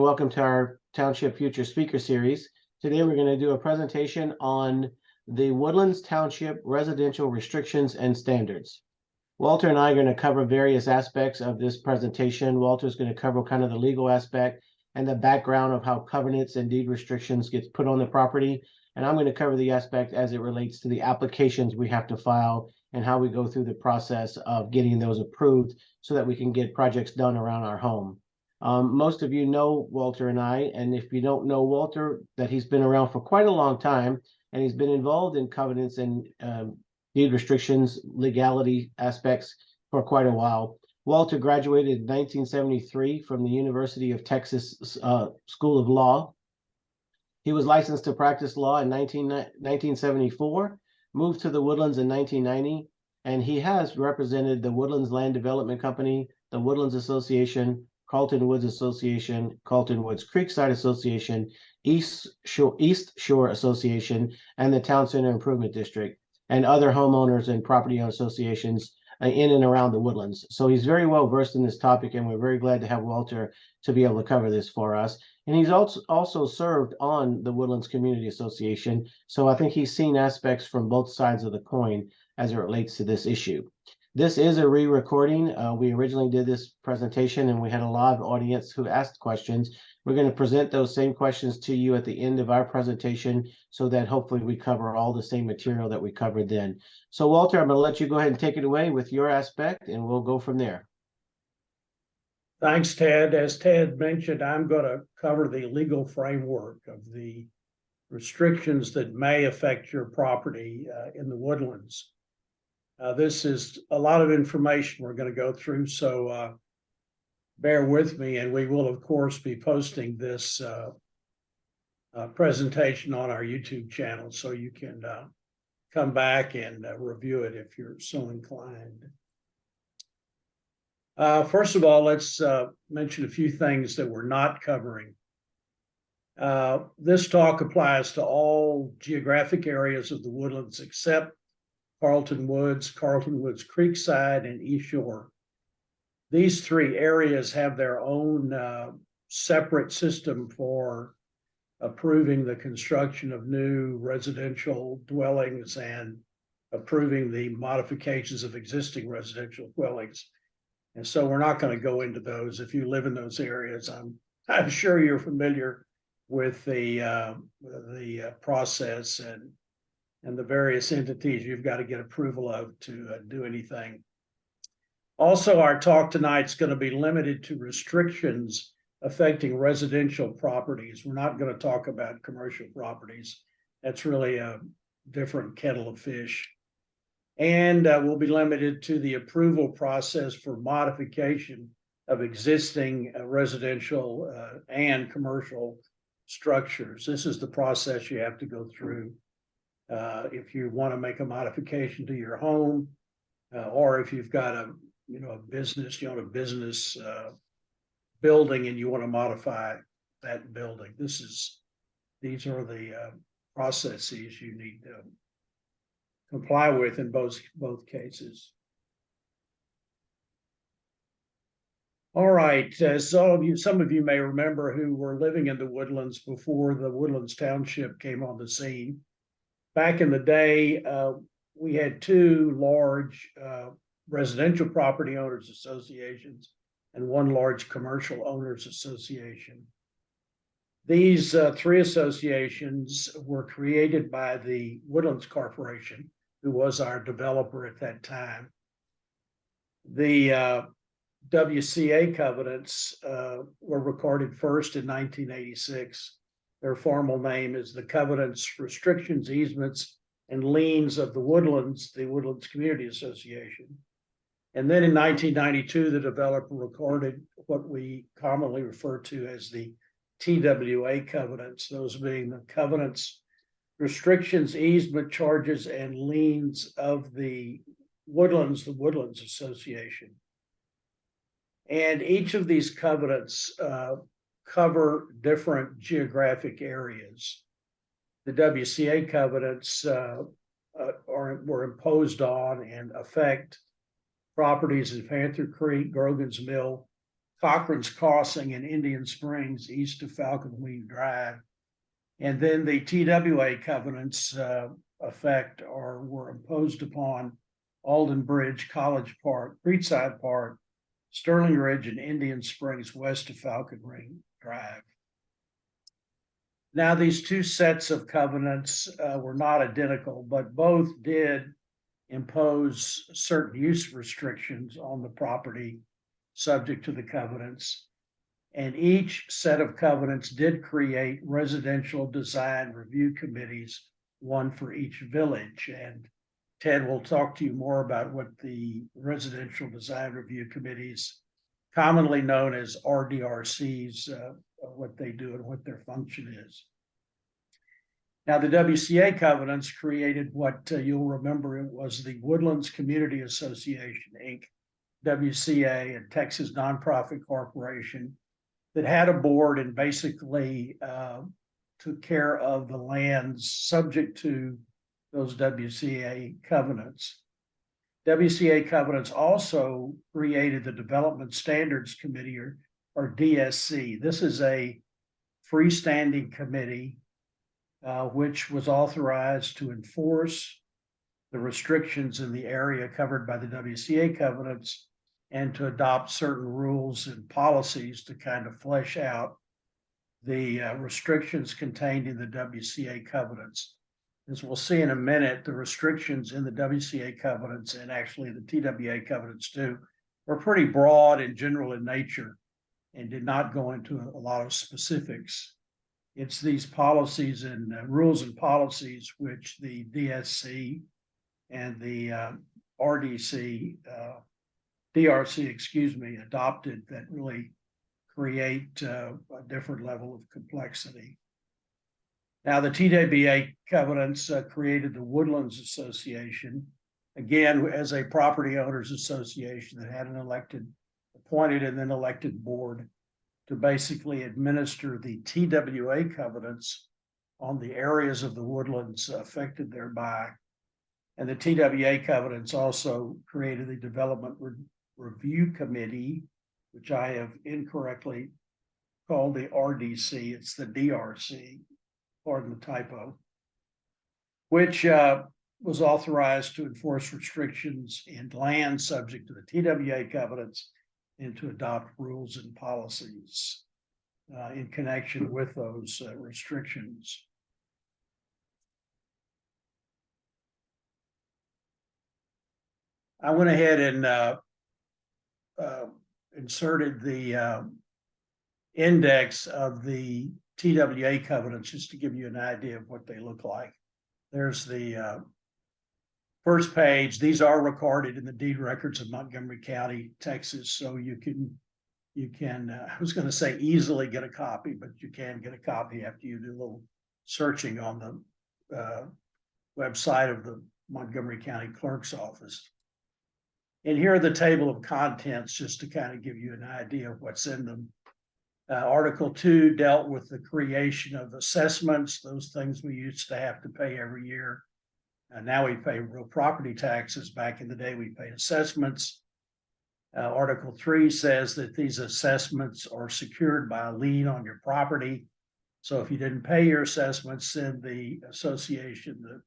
welcome to our Township Future Speaker Series. Today we're going to do a presentation on the Woodlands Township residential restrictions and standards. Walter and I are going to cover various aspects of this presentation. Walter's going to cover kind of the legal aspect and the background of how covenants and deed restrictions gets put on the property. And I'm going to cover the aspect as it relates to the applications we have to file and how we go through the process of getting those approved so that we can get projects done around our home. Most of you know Walter and I, and if you don't know Walter, that he's been around for quite a long time, and he's been involved in covenants and deed restrictions, legality aspects for quite a while. Walter graduated in 1973 from the University of Texas School of Law. He was licensed to practice law in 1974, moved to the Woodlands in 1990, and he has represented the Woodlands Land Development Company, the Woodlands Association, Carlton Woods Association, Carlton Woods Creekside Association, East Shore Association, and the Town Center Improvement District, and other homeowners and property owner associations in and around the Woodlands. So he's very well versed in this topic, and we're very glad to have Walter to be able to cover this for us. And he's also served on the Woodlands Community Association, so I think he's seen aspects from both sides of the coin as it relates to this issue. This is a re-recording. We originally did this presentation and we had a live audience who asked questions. We're going to present those same questions to you at the end of our presentation so that hopefully we cover all the same material that we covered then. So Walter, I'm going to let you go ahead and take it away with your aspect and we'll go from there. Thanks, Ted. As Ted mentioned, I'm going to cover the legal framework of the restrictions that may affect your property in the Woodlands. This is a lot of information we're going to go through, so bear with me, and we will, of course, be posting this presentation on our YouTube channel, so you can come back and review it if you're so inclined. First of all, let's mention a few things that we're not covering. This talk applies to all geographic areas of the Woodlands except Carlton Woods Creekside, and East Shore. These three areas have their own separate system for approving the construction of new residential dwellings and approving the modifications of existing residential dwellings. And so we're not going to go into those. If you live in those areas, I'm sure you're familiar with the process and the various entities you've got to get approval of to do anything. Also, our talk tonight is going to be limited to restrictions affecting residential properties. We're not going to talk about commercial properties. That's really a different kettle of fish. And we'll be limited to the approval process for modification of existing residential and commercial structures. This is the process you have to go through if you want to make a modification to your home, or if you've got a business, you own a business building and you want to modify that building. These are the processes you need to comply with in both cases. All right, some of you may remember who were living in the Woodlands before the Woodlands Township came on the scene. Back in the day, we had two large residential property owners associations and one large commercial owners association. These three associations were created by the Woodlands Corporation, who was our developer at that time. The WCA covenants were recorded first in 1986. Their formal name is the Covenants, Restrictions, Easements, and Liens of the Woodlands Community Association. And then in 1992, the developer recorded what we commonly refer to as the TWA covenants, those being the Covenants, Restrictions, Easement, Charges, and Liens of the Woodlands Association. And each of these covenants cover different geographic areas. The WCA covenants were imposed on and affect properties in Panther Creek, Grogan's Mill, Cochran's Crossing in Indian Springs, east of Falcon Wing Drive. And then the TWA covenants affect or were imposed upon Alden Bridge, College Park, Creekside Park, Sterling Ridge, and Indian Springs west of Falcon Ring Drive. Now, these two sets of covenants were not identical, but both did impose certain use restrictions on the property subject to the covenants. And each set of covenants did create residential design review committees, one for each village. And Ted will talk to you more about what the residential design review committees, commonly known as RDRCs, what they do and what their function is. Now, the WCA covenants created what you'll remember it was the Woodlands Community Association, Inc., WCA, a Texas nonprofit corporation that had a board and basically took care of the lands subject to those WCA covenants. WCA covenants also created the Development Standards Committee, or DSC. This is a freestanding committee which was authorized to enforce the restrictions in the area covered by the WCA covenants and to adopt certain rules and policies to kind of flesh out the restrictions contained in the WCA covenants. As we'll see in a minute, the restrictions in the WCA covenants and actually the TWA covenants too were pretty broad and general in nature and did not go into a lot of specifics. It's these policies and rules and policies which the DSC and the DRC, adopted that really create a different level of complexity. Now, the TWA covenants created the Woodlands Association, again, as a property owners association that had an appointed and then elected board to basically administer the TWA covenants on the areas of the woodlands affected thereby. And the TWA covenants also created the Development Review Committee, which I have incorrectly called the RDC. It's the DRC, pardon the typo, which was authorized to enforce restrictions in land subject to the TWA covenants and to adopt rules and policies in connection with those restrictions. I went ahead and inserted the index of the TWA covenants just to give you an idea of what they look like. There's the first page. These are recorded in the deed records of Montgomery County, Texas, so you can I was going to say easily get a copy, but you can get a copy after you do a little searching on the website of the Montgomery County Clerk's Office. And here are the table of contents just to kind of give you an idea of what's in them. Article 2 dealt with the creation of assessments, those things we used to have to pay every year. Now we pay real property taxes. Back in the day, we paid assessments. Article 3 says that these assessments are secured by a lien on your property. So if you didn't pay your assessments, then the association, the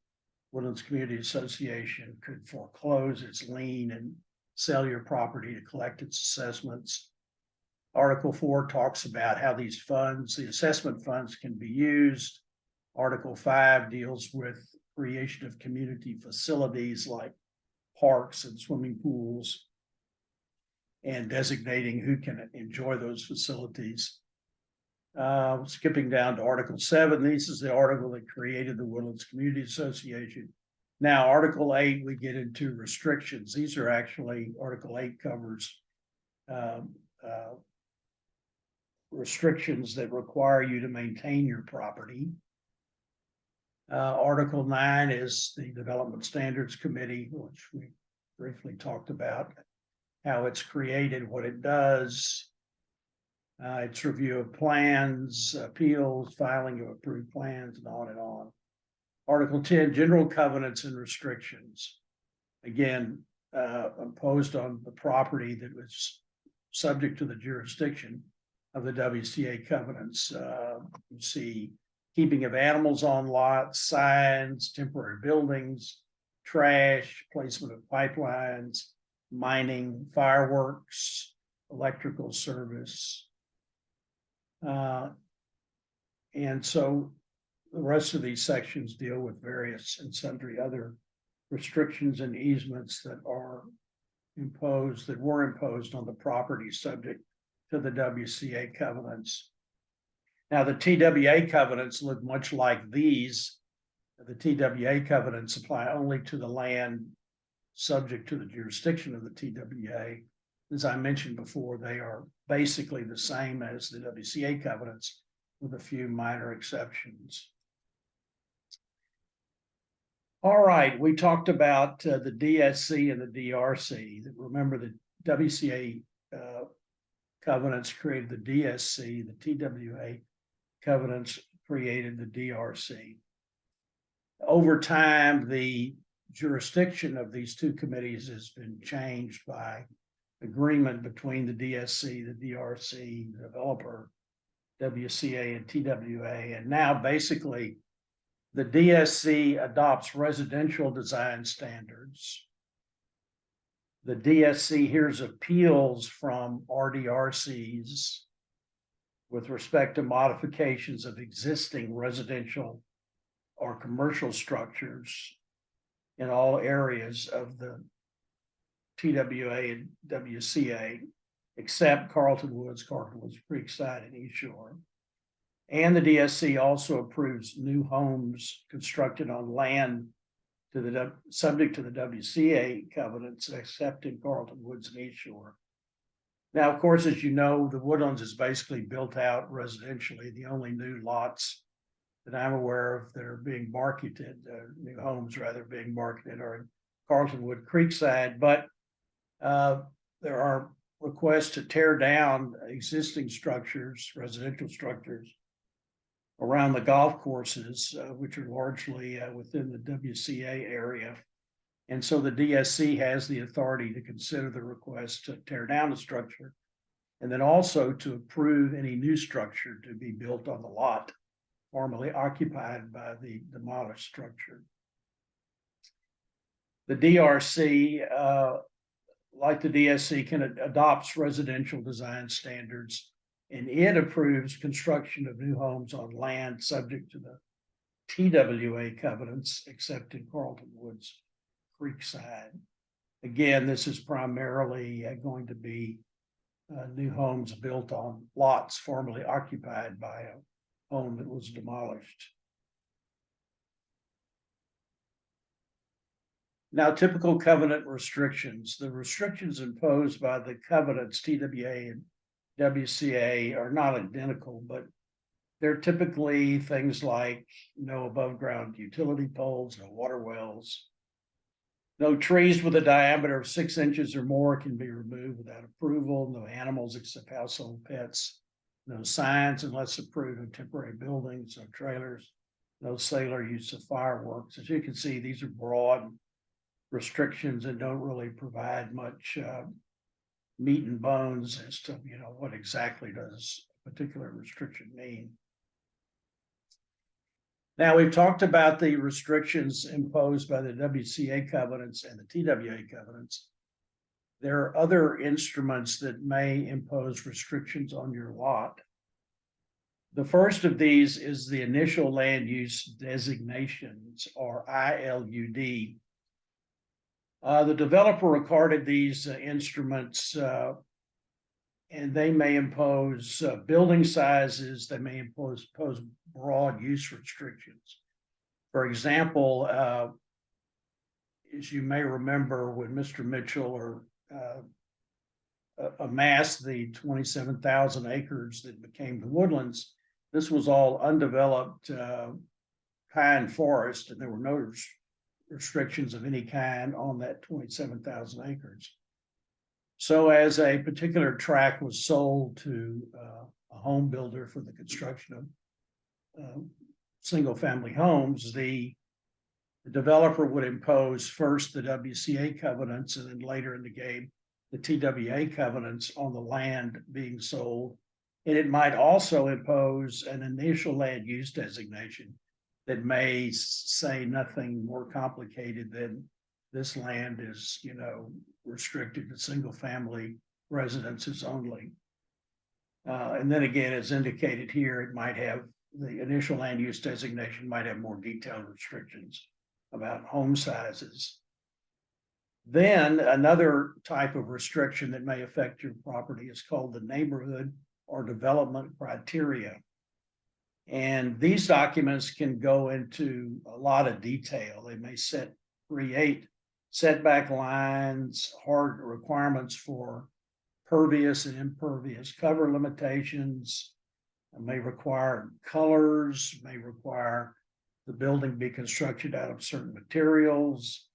Woodlands Community Association, could foreclose its lien and sell your property to collect its assessments. Article 4 talks about how these funds, the assessment funds, can be used. Article 5 deals with creation of community facilities like parks and swimming pools and designating who can enjoy those facilities. Skipping down to Article 7, this is the article that created the Woodlands Community Association. Now, Article 8, we get into restrictions. These are actually, Article 8 covers restrictions that require you to maintain your property. Article 9 is the Development Standards Committee, which we briefly talked about, how it's created, what it does. Its review of plans, appeals, filing of approved plans, and on and on. Article 10, general covenants and restrictions. Again, imposed on the property that was subject to the jurisdiction of the WCA covenants. You see keeping of animals on lots, signs, temporary buildings, trash, placement of pipelines, mining, fireworks, electrical service. And so the rest of these sections deal with various and sundry other restrictions and easements that were imposed on the property subject to the WCA covenants. Now, the TWA covenants look much like these. The TWA covenants apply only to the land subject to the jurisdiction of the TWA. As I mentioned before, they are basically the same as the WCA covenants with a few minor exceptions. All right, we talked about the DSC and the DRC. Remember, the WCA covenants created the DSC, the TWA covenants created the DRC. Over time, the jurisdiction of these two committees has been changed by agreement between the DSC, the DRC, the developer, WCA, and TWA. And now basically the DSC adopts residential design standards. The DSC hears appeals from RDRCs with respect to modifications of existing residential or commercial structures in all areas of the TWA and WCA, except Carlton Woods, Creekside, and East Shore. And the DSC also approves new homes constructed on land subject to the WCA covenants, except in Carlton Woods and East Shore. Now, of course, as you know, the Woodlands is basically built out residentially. The only new lots that I'm aware of that are being marketed, new homes rather being marketed, are in Carlton Wood Creekside, but there are requests to tear down existing structures, residential structures around the golf courses, which are largely within the WCA area. And so the DSC has the authority to consider the request to tear down the structure, and then also to approve any new structure to be built on the lot formerly occupied by the demolished structure. The DRC, like the DSC, adopts residential design standards, and it approves construction of new homes on land subject to the TWA covenants, except in Carlton Woods Creekside. Again, this is primarily going to be new homes built on lots formerly occupied by a home that was demolished. Now, typical covenant restrictions. The restrictions imposed by the covenants, TWA and WCA, are not identical, but they're typically things like no above ground utility poles, no water wells, no trees with a diameter of 6 inches or more can be removed without approval, no animals except household pets, no signs unless approved of temporary buildings, no trailers, no sailor use of fireworks. As you can see, these are broad restrictions and don't really provide much meat and bones as to what exactly does a particular restriction mean. Now, we've talked about the restrictions imposed by the WCA covenants and the TWA covenants. There are other instruments that may impose restrictions on your lot. The first of these is the initial land use designations, or ILUD. The developer recorded these instruments, and they may impose building sizes. They may impose broad use restrictions. For example, as you may remember, when Mr. Mitchell amassed the 27,000 acres that became the Woodlands, this was all undeveloped pine forest, and there were no restrictions of any kind on that 27,000 acres. So as a particular tract was sold to a home builder for the construction of single family homes, the developer would impose first the WCA covenants and then later in the game the TWA covenants on the land being sold. And it might also impose an initial land use designation that may say nothing more complicated than this land is, restricted to single family residences only. And then again, as indicated here, it might have the initial land use designation might have more detailed restrictions about home sizes. Then another type of restriction that may affect your property is called the neighborhood or development criteria. And these documents can go into a lot of detail. They may create setback lines, hard requirements for pervious and impervious cover limitations, may require colors, may require the building be constructed out of certain materials,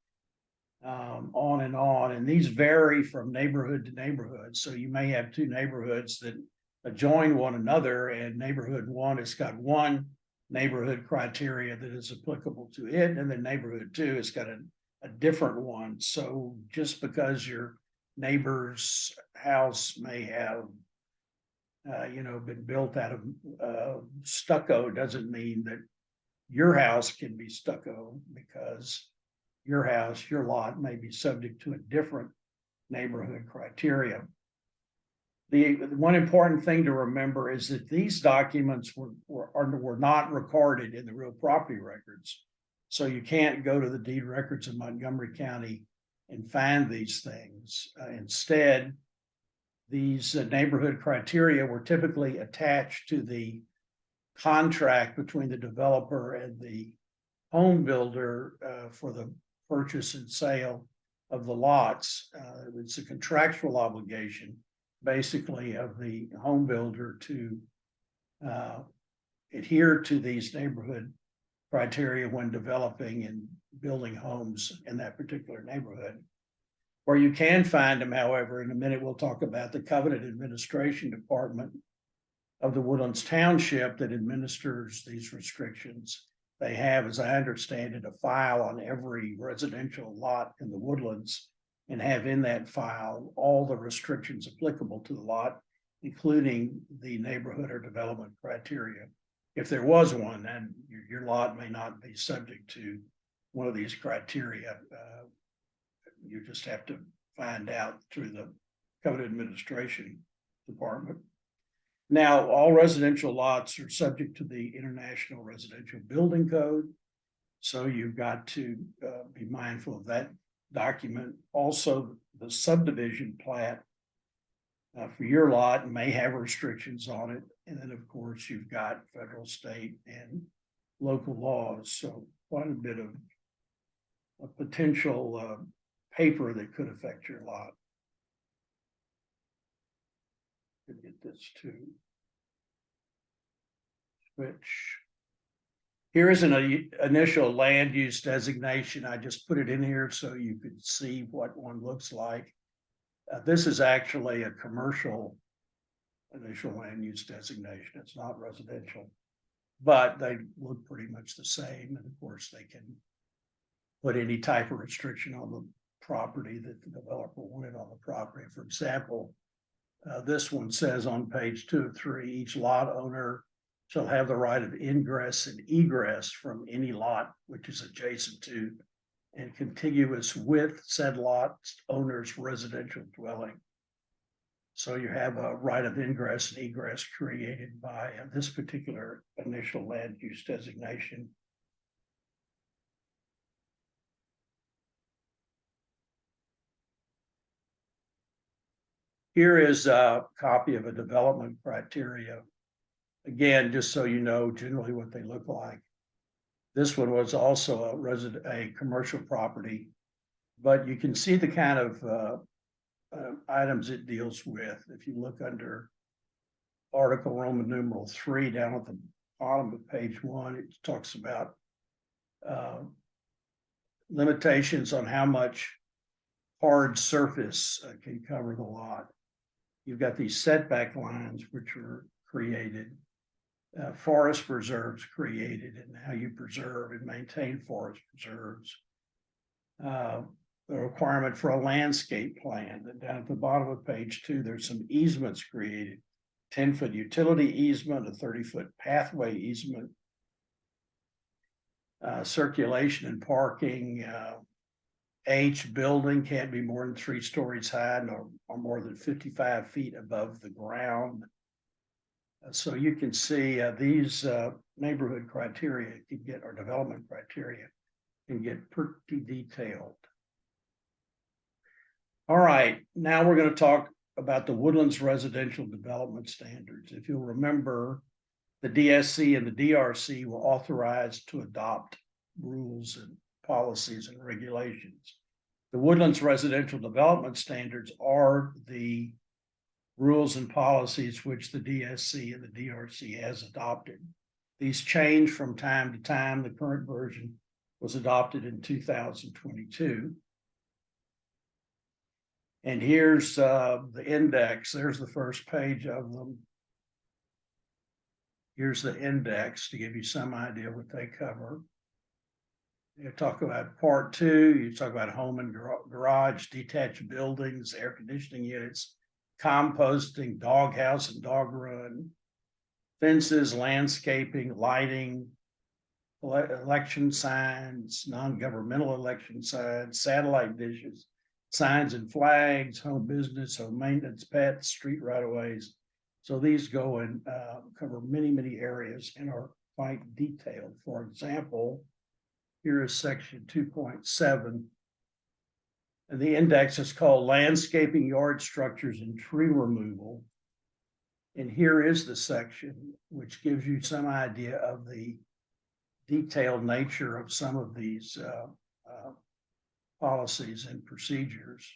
on and on. And these vary from neighborhood to neighborhood. So you may have two neighborhoods that adjoin one another, and neighborhood one has got one neighborhood criteria that is applicable to it, and then neighborhood two has got a different one. So just because your neighbor's house may have been built out of stucco doesn't mean that your house can be stucco, because your house, your lot may be subject to a different neighborhood criteria. The one important thing to remember is that these documents were not recorded in the real property records. So you can't go to the deed records in Montgomery County and find these things. Instead, these neighborhood criteria were typically attached to the contract between the developer and the home builder for the purchase and sale of the lots. It's a contractual obligation, basically, of the home builder to adhere to these neighborhood criteria when developing and building homes in that particular neighborhood. Where you can find them, however, in a minute, we'll talk about the Covenant Administration Department of the Woodlands Township that administers these restrictions. They have, as I understand it, a file on every residential lot in the Woodlands, and have in that file all the restrictions applicable to the lot, including the neighborhood or development criteria. If there was one, then your lot may not be subject to one of these criteria. You just have to find out through the Covenant Administration Department. Now, all residential lots are subject to the International Residential Building Code. So you've got to be mindful of that document. Also, the subdivision plat for your lot may have restrictions on it. And then, of course, you've got federal, state, and local laws. So quite a bit of a potential paper that could affect your lot. Could get this to switch. Here is an initial land use designation. I just put it in here so you could see what one looks like. This is actually a commercial initial land use designation. It's not residential, but they look pretty much the same. And of course, they can put any type of restriction on the property that the developer wanted on the property. For example, this one says on page 2 of 3, each lot owner shall have the right of ingress and egress from any lot which is adjacent to and contiguous with said lot owner's residential dwelling. So you have a right of ingress and egress created by this particular initial land use designation. Here is a copy of a development criteria. Again, just so you know generally what they look like. This one was also a commercial property, but you can see the kind of items it deals with. If you look under Article Roman numeral 3 down at the bottom of page 1, it talks about limitations on how much hard surface can cover the lot. You've got these setback lines which were created, forest preserves created, and how you preserve and maintain forest preserves. the requirement for a landscape plan. And down at the bottom of page 2, there's some easements created. 10-foot utility easement, a 30-foot pathway easement, circulation and parking. H building can't be more than 3 stories high or more than 55 feet above the ground. So you can see these neighborhood criteria can get, or development criteria can get pretty detailed. All right, now we're going to talk about the Woodlands residential development standards. If you'll remember, the DSC and the DRC were authorized to adopt rules and policies and regulations. The Woodlands residential development standards are the rules and policies which the DSC and the DRC has adopted. These change from time to time. The current version was adopted in 2022. And here's the index. There's the first page of them. Here's the index to give you some idea what they cover. You talk about part 2, you talk about home and garage, detached buildings, air conditioning units, composting, doghouse and dog run, fences, landscaping, lighting, election signs, non-governmental election signs, satellite dishes, signs and flags, home business, home maintenance, pets, street right-of-ways. So these go and cover many, many areas and are quite detailed. For example, here is section 2.7. And the index is called landscaping, yard structures, and tree removal. And here is the section which gives you some idea of the detailed nature of some of these policies and procedures.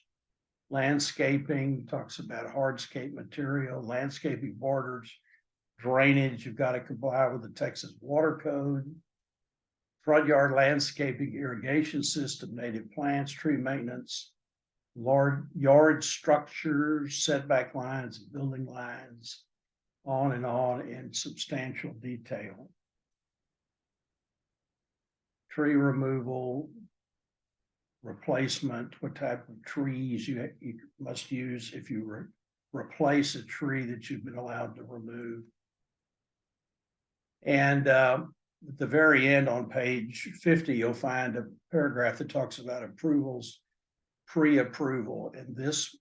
Landscaping talks about hardscape material, landscaping borders, drainage. You've got to comply with the Texas Water Code, front yard landscaping, irrigation system, native plants, tree maintenance, yard structures, setback lines, building lines, on in substantial detail. Tree removal, replacement, what type of trees you must use if you replace a tree that you've been allowed to remove. And at the very end on page 50, you'll find a paragraph that talks about approvals, pre-approval, and this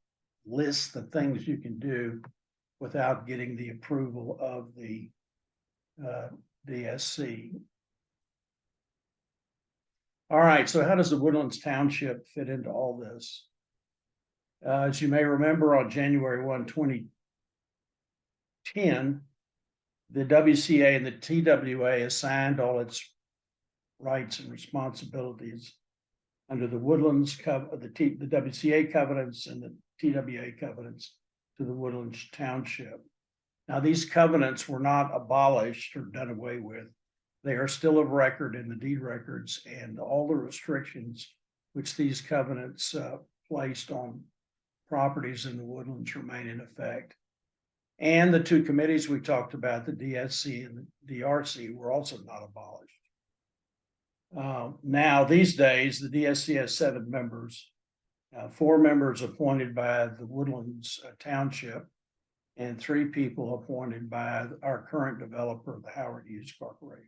lists the things you can do without getting the approval of the DSC. All right, so how does the Woodlands Township fit into all this? As you may remember, on January 1, 2010, the WCA and the TWA assigned all its rights and responsibilities under the Woodlands, the WCA covenants and the TWA covenants to the Woodlands Township. Now, these covenants were not abolished or done away with. They are still of record in the deed records, and all the restrictions which these covenants placed on properties in the Woodlands remain in effect. And the 2 committees we talked about, the DSC and the DRC, were also not abolished. Now, these days, the DSC has 7 members, 4 members appointed by the Woodlands Township, and 3 people appointed by our current developer, the Howard Hughes Corporation.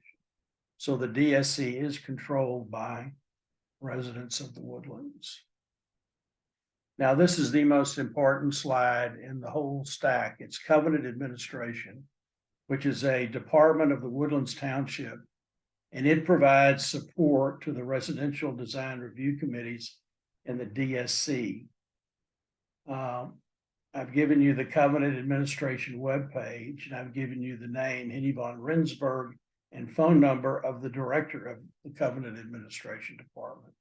So the DSC is controlled by residents of the Woodlands. Now, this is the most important slide in the whole stack. It's covenant administration, which is a department of the Woodlands Township, and it provides support to the residential design review committees and the DSC. I've given you the covenant administration webpage, and I've given you the name, Henny von Rensburg, and phone number of the director of the Covenant Administration Department.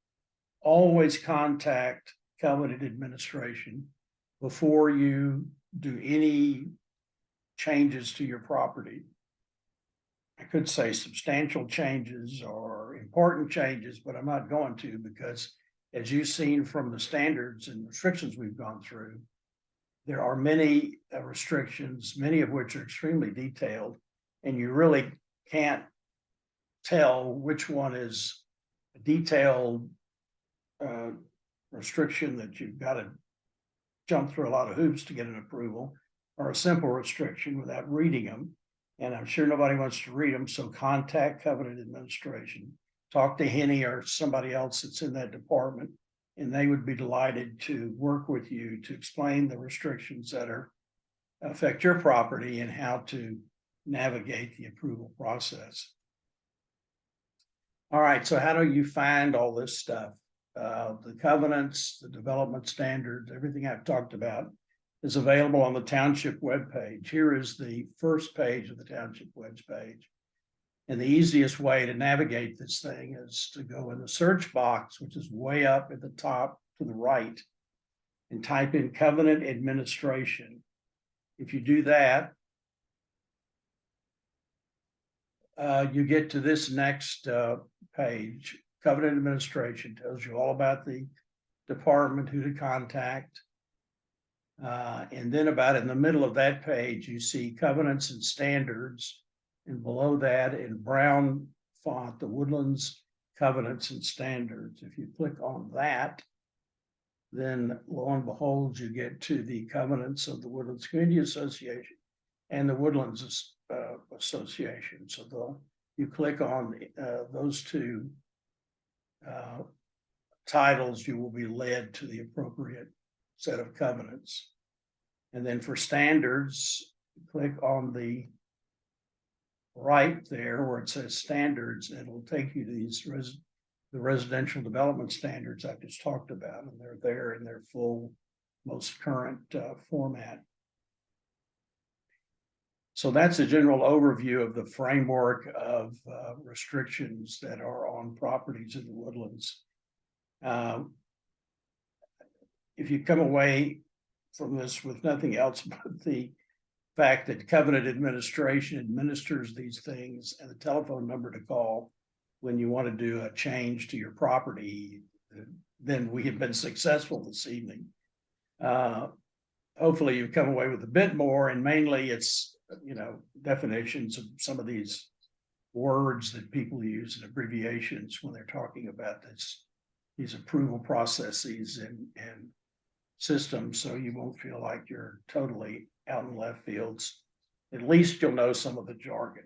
Always contact Covenant Administration before you do any changes to your property. I could say substantial changes or important changes, but I'm not going to, because as you've seen from the standards and restrictions we've gone through, there are many restrictions, many of which are extremely detailed, and you really can't tell which one is a detailed restriction that you've got to jump through a lot of hoops to get an approval, or a simple restriction without reading them. And I'm sure nobody wants to read them, so contact covenant administration. Talk to Henny or somebody else that's in that department, and they would be delighted to work with you to explain the restrictions that affect your property and how to navigate the approval process. All right, so how do you find all this stuff? The covenants, the development standards, everything I've talked about is available on the Township webpage. Here is the first page of the Township webpage. And the easiest way to navigate this thing is to go in the search box, which is way up at the top to the right, and type in covenant administration. If you do that, you get to this next page. Covenant administration tells you all about the department, who to contact. And then about in the middle of that page, you see covenants and standards. And below that in brown font, the Woodlands covenants and standards. If you click on that, then lo and behold, you get to the covenants of the Woodlands Community Association and the Woodlands Association. So you click on those two titles, you will be led to the appropriate set of covenants. And then for standards, click on the right there where it says standards, and it'll take you to these the residential development standards I just talked about, and they're there in their full, most current format. So that's a general overview of the framework of restrictions that are on properties in the Woodlands. If you come away from this with nothing else but the fact that covenant administration administers these things and the telephone number to call when you want to do a change to your property, then we have been successful this evening. Hopefully you've come away with a bit more, and mainly it's, definitions of some of these words that people use and abbreviations when they're talking about these approval processes and systems, so you won't feel like you're totally out in left fields. At least you'll know some of the jargon.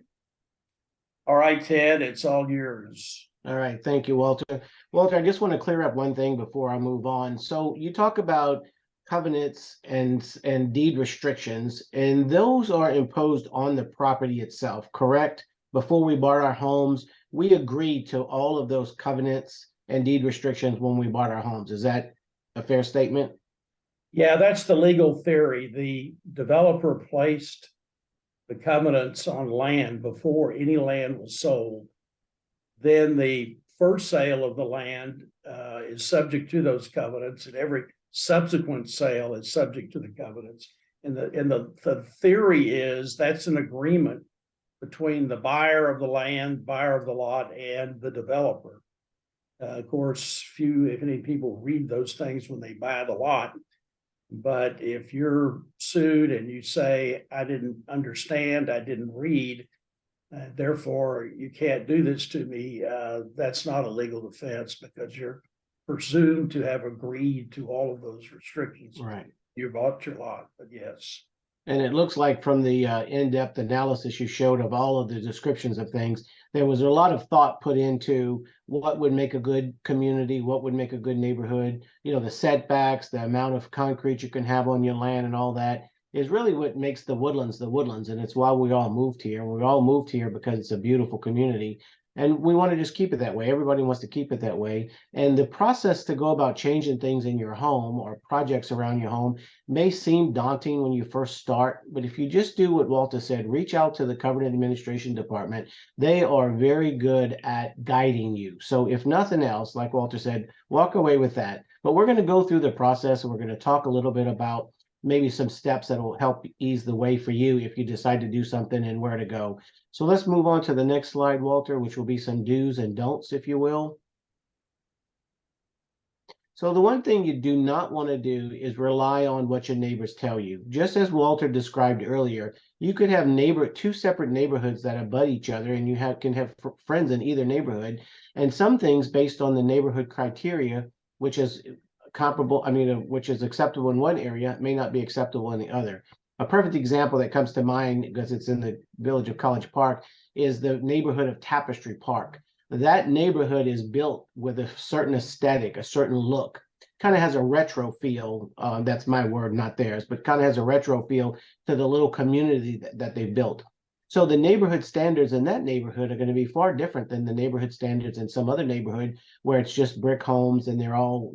All right, Ted, it's all yours. All right, thank you, Walter. Walter, I just want to clear up one thing before I move on. So you talk about covenants and deed restrictions, and those are imposed on the property itself, correct? Before we bought our homes, we agreed to all of those covenants and deed restrictions when we bought our homes. Is that a fair statement? Yeah, that's the legal theory. The developer placed the covenants on land before any land was sold. Then the first sale of the land is subject to those covenants, and every subsequent sale is subject to the covenants. And the theory is that's an agreement between the buyer of the land, buyer of the lot, and the developer. Of course, few, if any, people read those things when they buy the lot. But if you're sued and you say, I didn't understand, I didn't read, therefore you can't do this to me, that's not a legal defense, because you're presumed to have agreed to all of those restrictions. Right. You bought your lot, but yes. And it looks like from the in-depth analysis you showed of all of the descriptions of things, there was a lot of thought put into what would make a good community, what would make a good neighborhood, the setbacks, the amount of concrete you can have on your land, and all that is really what makes the Woodlands. And it's why we all moved here. We all moved here because it's a beautiful community. And we want to just keep it that way. Everybody wants to keep it that way. And the process to go about changing things in your home or projects around your home may seem daunting when you first start. But if you just do what Walter said, reach out to the Covenant Administration Department. They are very good at guiding you. So if nothing else, like Walter said, walk away with that. But we're going to go through the process, and we're going to talk a little bit about maybe some steps that will help ease the way for you if you decide to do something and where to go. So let's move on to the next slide, Walter, which will be some do's and don'ts, if you will. So the one thing you do not want to do is rely on what your neighbors tell you. Just as Walter described earlier, you could have two separate neighborhoods that abut each other, and you can have friends in either neighborhood. And some things based on the neighborhood criteria, which is comparable, which is acceptable in one area may not be acceptable in the other. A perfect example that comes to mind, because it's in the village of College Park, is the neighborhood of Tapestry Park. That neighborhood is built with a certain aesthetic, a certain look. Kind of has a retro feel. That's my word, not theirs, but kind of has a retro feel to the little community that they built. So the neighborhood standards in that neighborhood are going to be far different than the neighborhood standards in some other neighborhood where it's just brick homes and they're all,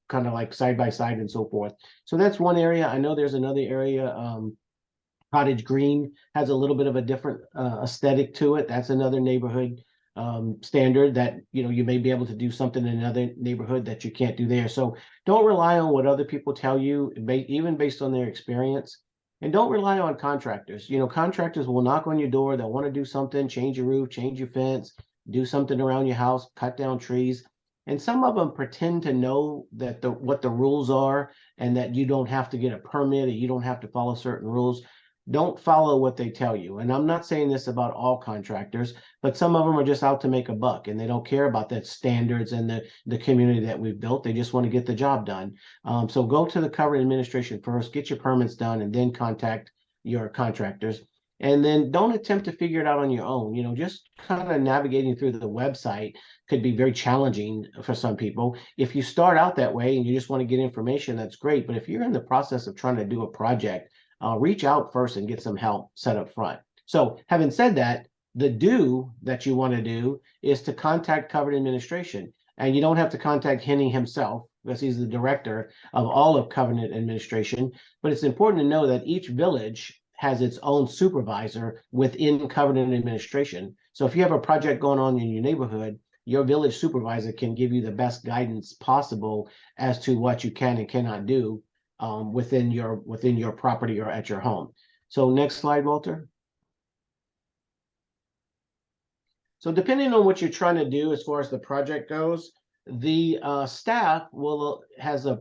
kind of like side by side and so forth. So that's one area. I know there's another area. Cottage Green has a little bit of a different aesthetic to it. That's another neighborhood standard that, you may be able to do something in another neighborhood that you can't do there. So don't rely on what other people tell you, even based on their experience. And don't rely on contractors. Contractors will knock on your door. They'll want to do something, change your roof, change your fence, do something around your house, cut down trees. And some of them pretend to know that what the rules are and that you don't have to get a permit or you don't have to follow certain rules. Don't follow what they tell you. And I'm not saying this about all contractors, but some of them are just out to make a buck and they don't care about the standards and the community that we've built. They just want to get the job done. So go to the covered administration first, get your permits done, and then contact your contractors. And then don't attempt to figure it out on your own. Just kind of navigating through the website could be very challenging for some people. If you start out that way and you just want to get information, that's great. But if you're in the process of trying to do a project, reach out first and get some help set up front. So having said that, the do that you want to do is to contact covered administration. And you don't have to contact Henning himself because he's the director of all of covenant administration. But it's important to know that each village has its own supervisor within covenant administration. So if you have a project going on in your neighborhood, your village supervisor can give you the best guidance possible as to what you can and cannot do within your property or at your home. So next slide, Walter. So depending on what you're trying to do as far as the project goes, the staff has a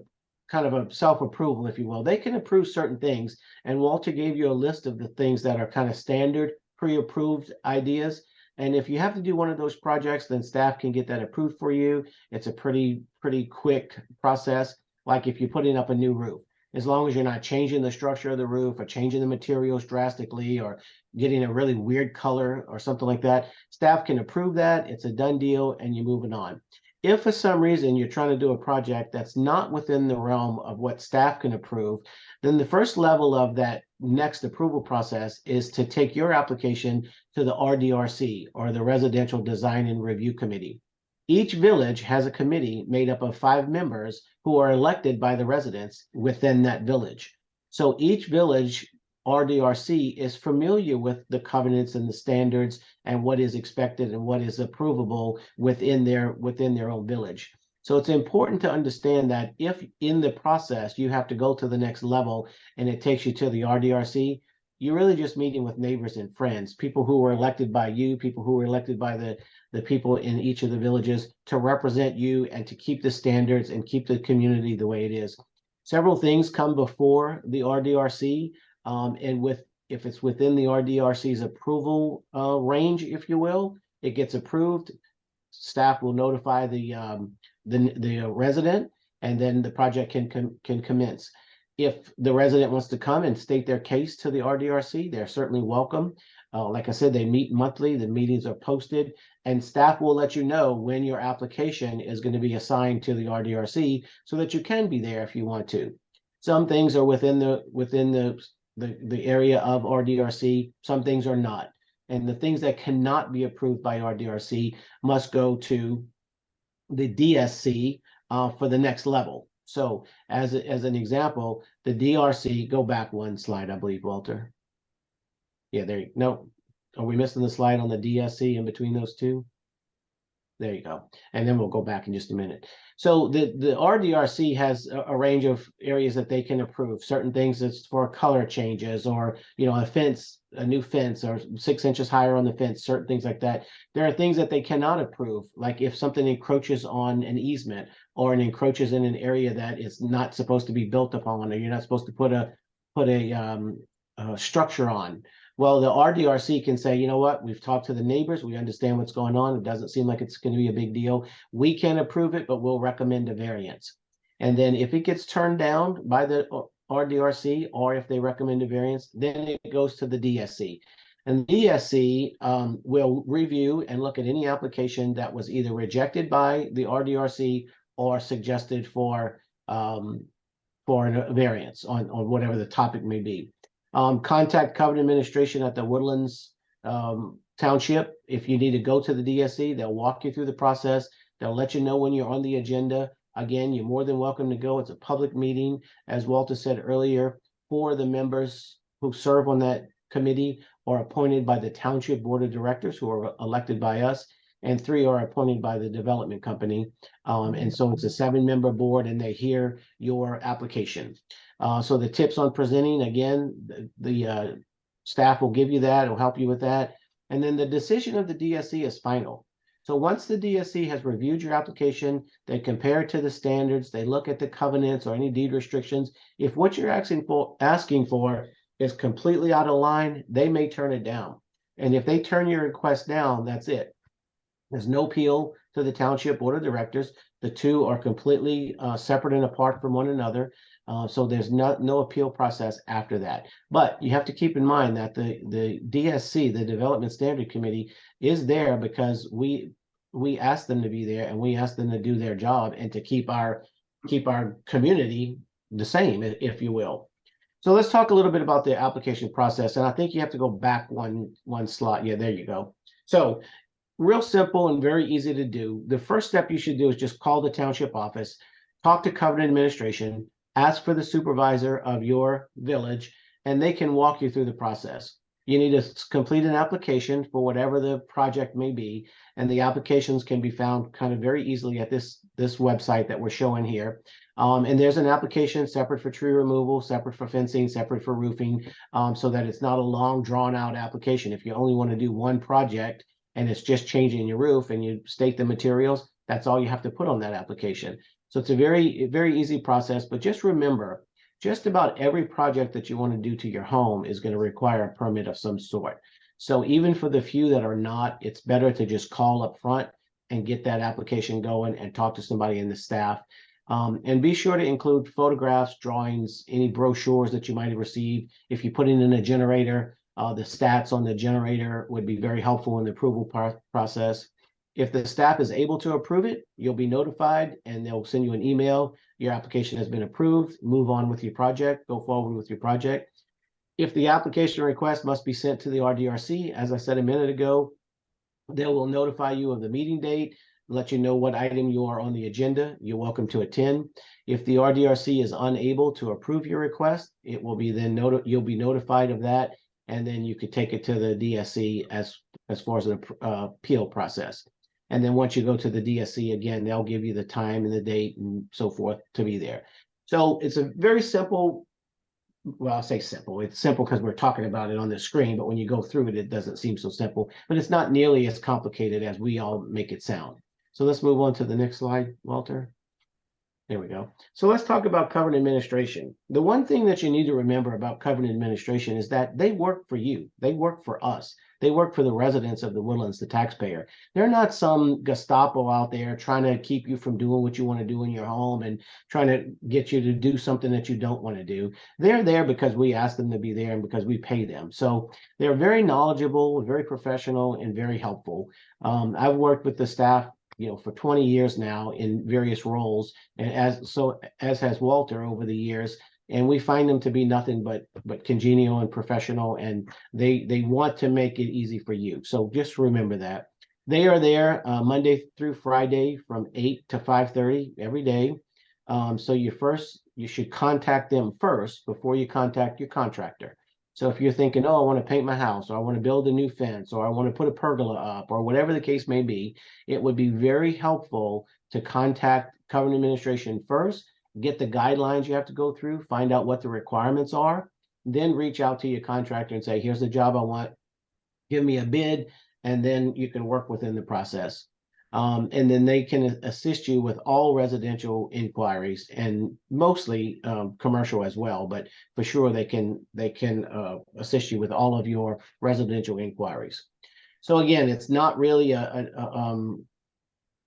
kind of a self-approval, if you will. They can approve certain things, and Walter gave you a list of the things that are kind of standard pre-approved ideas. And if you have to do one of those projects, then staff can get that approved for you. It's a pretty quick process. Like if you're putting up a new roof, as long as you're not changing the structure of the roof or changing the materials drastically or getting a really weird color or something like that, staff can approve that. It's a done deal and you're moving on. If for some reason you're trying to do a project that's not within the realm of what staff can approve, then the first level of that next approval process is to take your application to the RDRC, or the Residential Design and Review Committee. Each village has a committee made up of 5 members who are elected by the residents within that village. So each village RDRC is familiar with the covenants and the standards and what is expected and what is approvable within their own village. So it's important to understand that if in the process you have to go to the next level and it takes you to the RDRC, you're really just meeting with neighbors and friends, people who were elected by you, people who were elected by the people in each of the villages to represent you and to keep the standards and keep the community the way it is. Several things come before the RDRC, and if it's within the RDRC's approval range, if you will, it gets approved. Staff will notify the resident, and then the project can commence. If the resident wants to come and state their case to the RDRC, they're certainly welcome. Like I said, they meet monthly, the meetings are posted, and staff will let you know when your application is going to be assigned to the RDRC so that you can be there if you want to. Some things are within the area of RDRC, some things are not. And the things that cannot be approved by RDRC must go to the DSC for the next level. So as an example, the DRC, go back one slide, I believe, Walter. Yeah, there you go. No, are we missing the slide on the DSC in between those two? There you go. And then we'll go back in just a minute. So the RDRC has a range of areas that they can approve. Certain things that's for color changes, or a new fence, or 6 inches higher on the fence, certain things like that. There are things that they cannot approve, like if something encroaches on an easement or it encroaches in an area that is not supposed to be built upon, or you're not supposed to put a structure on. Well, the RDRC can say, you know what, we've talked to the neighbors, we understand what's going on, it doesn't seem like it's going to be a big deal. We can approve it, but we'll recommend a variance. And then if it gets turned down by the RDRC, or if they recommend a variance, then it goes to the DSC. And the DSC will review and look at any application that was either rejected by the RDRC or suggested for a variance on whatever the topic may be. Contact Covenant Administration at the Woodlands Township. If you need to go to the DSC, they'll walk you through the process. They'll let you know when you're on the agenda. Again, you're more than welcome to go. It's a public meeting, as Walter said earlier. 4 of the members who serve on that committee are appointed by the Township Board of Directors, who are elected by us, and 3 are appointed by the development company. And so it's a 7-member board, and they hear your application. So the tips on presenting, again, the staff will give you that, will help you with that. And then the decision of the DSC is final. So once the DSC has reviewed your application, they compare it to the standards, they look at the covenants or any deed restrictions. If what you're asking for is completely out of line, they may turn it down. And if they turn your request down, that's it. There's no appeal to the Township Board of Directors. The 2 are completely separate and apart from one another. So there's no appeal process after that. But you have to keep in mind that the DSC, the Development Standard Committee, is there because we asked them to be there, and we asked them to do their job and to keep our community the same, if you will. So let's talk a little bit about the application process. And I think you have to go back one slot. Yeah, there you go. So real simple and very easy to do. The first step you should do is just call the township office, talk to Covenant Administration, ask for the supervisor of your village, and they can walk you through the process. You need to complete an application for whatever the project may be, and the applications can be found kind of very easily at this website that we're showing here. And there's an application separate for tree removal, separate for fencing, separate for roofing, so that it's not a long, drawn-out application. If you only want to do one project and it's just changing your roof and you state the materials, that's all you have to put on that application. So it's a very, very easy process, but just remember, just about every project that you want to do to your home is going to require a permit of some sort. So even for the few that are not, it's better to just call up front and get that application going and talk to somebody in the staff. And be sure to include photographs, drawings, any brochures that you might have received. If you put in a generator, the stats on the generator would be very helpful in the approval process. If the staff is able to approve it, you'll be notified and they'll send you an email. Your application has been approved. Move on with your project. Go forward with your project. If the application request must be sent to the RDRC, as I said a minute ago, they will notify you of the meeting date, let you know what item you are on the agenda. You're welcome to attend. If the RDRC is unable to approve your request, it will be then you'll be notified of that, and then you could take it to the DSC as far as the appeal process. And then once you go to the DSC, again, they'll give you the time and the date and so forth to be there. So it's a very simple, well, I'll say simple. It's simple because we're talking about it on the screen, but when you go through it, it doesn't seem so simple. But it's not nearly as complicated as we all make it sound. So let's move on to the next slide, Walter. There we go. So let's talk about Covenant Administration. The one thing that you need to remember about Covenant Administration is that they work for you. They work for us. They work for the residents of the Woodlands, the taxpayer. They're not some Gestapo out there trying to keep you from doing what you want to do in your home and trying to get you to do something that you don't want to do. They're there because we ask them to be there and because we pay them. So they're very knowledgeable, very professional, and very helpful. I've worked with the staff for 20 years now in various roles, and as has Walter over the years, and we find them to be nothing but congenial and professional, and they want to make it easy for you. So just remember that. They are there Monday through Friday from 8 to 5:30 every day. So you should contact them first before you contact your contractor. So if you're thinking, oh, I want to paint my house, or I want to build a new fence, or I want to put a pergola up, or whatever the case may be, it would be very helpful to contact Covenant Administration first, get the guidelines you have to go through, find out what the requirements are, then reach out to your contractor and say, here's the job I want, give me a bid, and then you can work within the process. And then they can assist you with all residential inquiries and mostly commercial as well, but for sure they can assist you with all of your residential inquiries. So again, it's not really a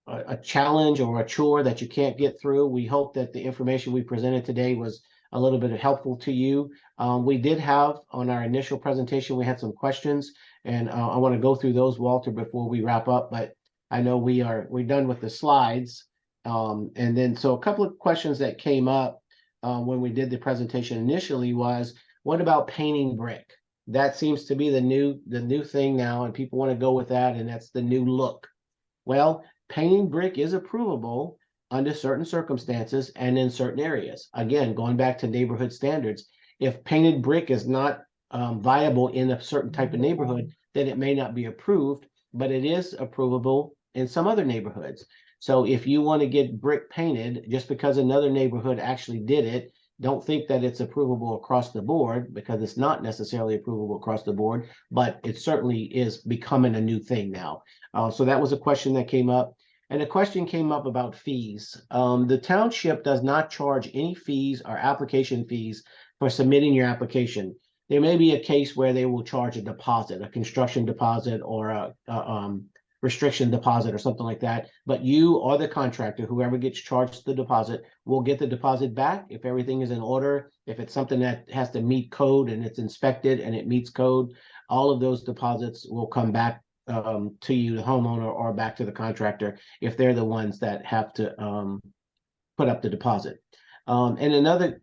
a challenge or a chore that you can't get through, we hope that the information we presented today was a little bit helpful to you. We did have on our initial presentation, we had some questions, and I want to go through those, Walter, before we wrap up. But I know we're done with the slides. And then so a couple of questions that came up when we did the presentation initially was, what about painting brick? That seems to be the new thing now, and people want to go with that, and that's the new look. Well, painting brick is approvable under certain circumstances and in certain areas. Again, going back to neighborhood standards, if painted brick is not viable in a certain type of neighborhood, then it may not be approved, but it is approvable in some other neighborhoods. So if you want to get brick painted, just because another neighborhood actually did it, don't think that it's approvable across the board, because it's not necessarily approvable across the board, but it certainly is becoming a new thing now. So that was a question that came up. And a question came up about fees. The township does not charge any fees or application fees for submitting your application. There may be a case where they will charge a deposit, a construction deposit, or a restriction deposit or something like that. But you or the contractor, whoever gets charged the deposit, will get the deposit back if everything is in order. If it's something that has to meet code and it's inspected and it meets code, all of those deposits will come back to you, the homeowner, or back to the contractor if they're the ones that have to put up the deposit. And another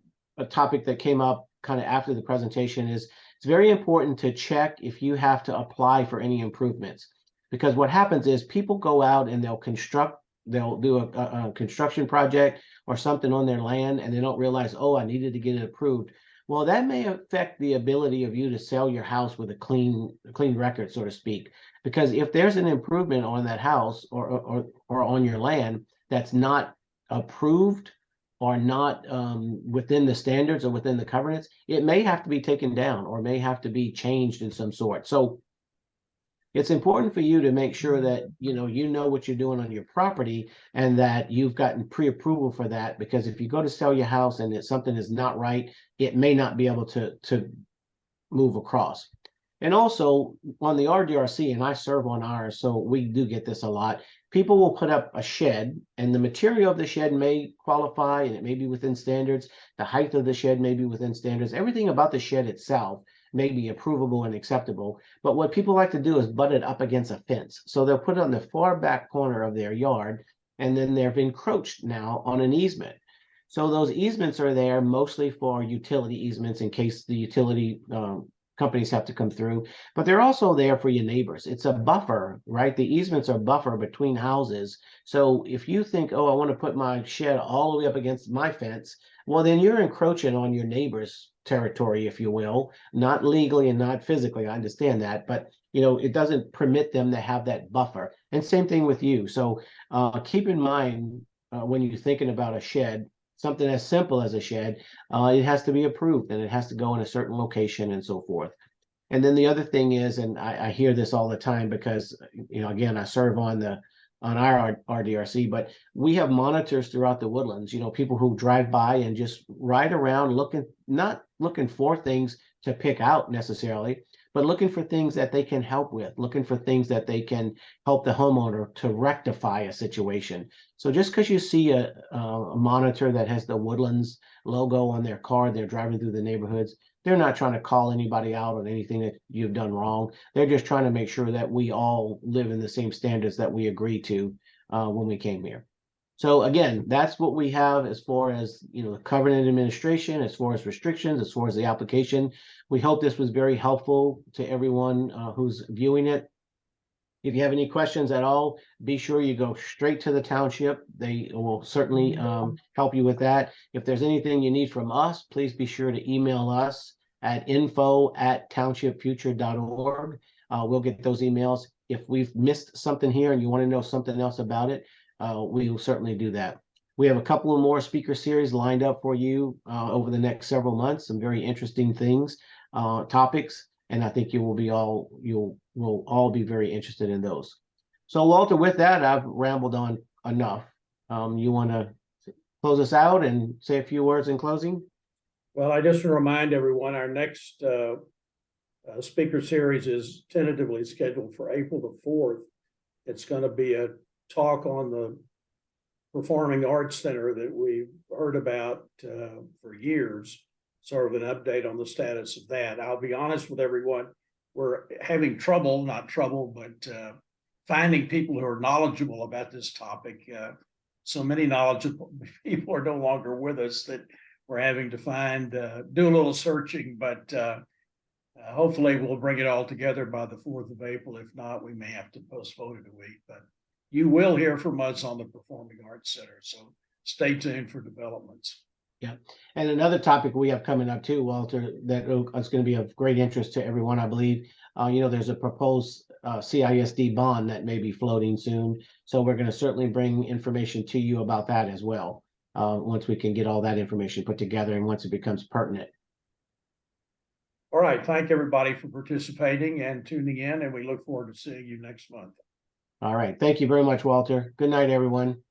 topic that came up kind of after the presentation is, it's very important to check if you have to apply for any improvements, because what happens is people go out and they'll do a construction project or something on their land, and they don't realize, oh, I needed to get it approved. Well, that may affect the ability of you to sell your house with a clean record, so to speak. Because if there's an improvement on that house or on your land that's not approved or not within the standards or within the covenants, it may have to be taken down or may have to be changed in some sort. So it's important for you to make sure that you know what you're doing on your property, and that you've gotten pre-approval for that, because if you go to sell your house and something is not right, it may not be able to move across. And also on the RDRC, and I serve on ours, so we do get this a lot. People will put up a shed, and the material of the shed may qualify, and it may be within standards. The height of the shed may be within standards. Everything about the shed itself may be approvable and acceptable. But what people like to do is butt it up against a fence. So they'll put it on the far back corner of their yard, and then they've encroached now on an easement. So those easements are there mostly for utility easements in case the utility companies have to come through, but they're also there for your neighbors. It's a buffer, right? The easements are buffer between houses. So if you think, oh, I want to put my shed all the way up against my fence, well, then you're encroaching on your neighbor's territory, if you will, not legally and not physically. I understand that, but it doesn't permit them to have that buffer. And same thing with you. So keep in mind when you're thinking about a shed, something as simple as a shed, it has to be approved, and it has to go in a certain location and so forth. And then the other thing is, and I hear this all the time because, again, I serve on our RDRC, but we have monitors throughout the Woodlands, people who drive by and just ride around not looking for things to pick out necessarily, but looking for things that they can help with, looking for things that they can help the homeowner to rectify a situation. So just because you see a monitor that has the Woodlands logo on their car, they're driving through the neighborhoods, they're not trying to call anybody out on anything that you've done wrong. They're just trying to make sure that we all live in the same standards that we agreed to when we came here. So again, that's what we have as far as, the covenant administration, as far as restrictions, as far as the application. We hope this was very helpful to everyone who's viewing it. If you have any questions at all, be sure you go straight to the township. They will certainly help you with that. If there's anything you need from us, please be sure to email us at info@townshipfuture.org. We'll get those emails. If we've missed something here and you want to know something else about it, we will certainly do that. We have a couple of more speaker series lined up for you over the next several months, some very interesting things, topics, and I think you will all be very interested in those. So Walter, with that, I've rambled on enough. You want to close us out and say a few words in closing? Well, I just remind everyone, our next speaker series is tentatively scheduled for April the 4th. It's going to be a talk on the Performing Arts Center that we've heard about for years, sort of an update on the status of that. I'll be honest with everyone, we're having trouble, not trouble, but finding people who are knowledgeable about this topic. So many knowledgeable people are no longer with us that we're having to find, do a little searching, but hopefully we'll bring it all together by the 4th of April. If not, we may have to postpone it a week, but you will hear from us on the Performing Arts Center. So stay tuned for developments. Yeah. And another topic we have coming up too, Walter, that is going to be of great interest to everyone, I believe. There's a proposed CISD bond that may be floating soon. So we're going to certainly bring information to you about that as well. Once we can get all that information put together and once it becomes pertinent. All right. Thank everybody for participating and tuning in, and we look forward to seeing you next month. All right. Thank you very much, Walter. Good night, everyone.